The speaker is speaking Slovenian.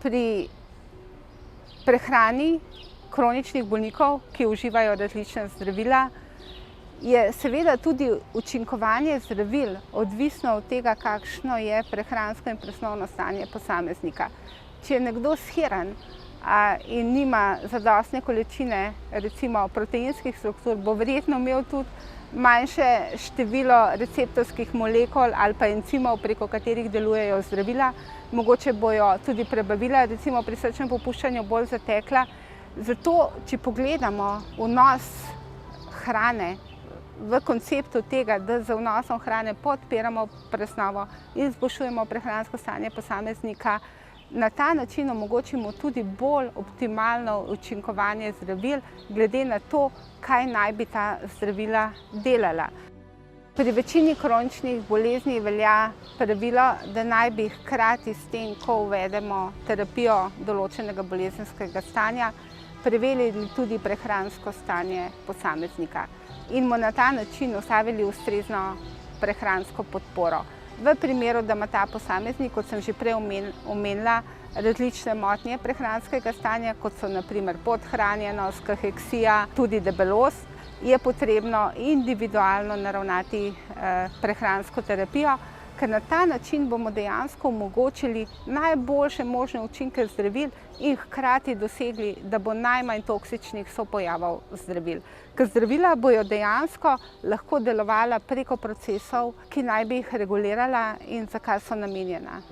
Pri prehrani kroničnih bolnikov, ki uživajo različna zdravila, je seveda tudi učinkovanje zdravil odvisno od tega, kakšno je prehransko in presnovno stanje posameznika. Če je nekdo shiran in nima zadostne količine, recimo proteinskih struktur, bo verjetno imel tudi manjše število receptorskih molekul ali pa encimov, preko katerih delujejo zdravila. Mogoče bojo tudi prebavila, recimo pri srčnem popuščanju, bolj zatekla. Zato, če pogledamo vnos hrane v konceptu tega, da z vnosom hrane podpiramo presnovo in izboljšujemo prehransko stanje posameznika, na ta način omogočimo tudi bolj optimalno učinkovanje zdravil, glede na to, kaj naj bi ta zdravila delala. Pri večini kroničnih bolezni velja pravilo, da naj bi hkrati s tem, ko uvedemo terapijo določenega bolezenskega stanja, preverili tudi prehransko stanje posameznika in mu na ta način ustavili ustrezno prehransko podporo. V primeru, da ima ta posameznik, kot sem že prej omenila, različne motnje prehranskega stanja, kot so na primer podhranjenost, kaheksija, tudi debelost, je potrebno individualno naravnati prehransko terapijo, ker na ta način bomo dejansko omogočili najboljše možne učinke zdravil in hkrati dosegli, da bo najmanj toksičnih sopojavov zdravil. Ker zdravila bojo dejansko lahko delovala preko procesov, ki naj bi jih regulirala in za kar so namenjena.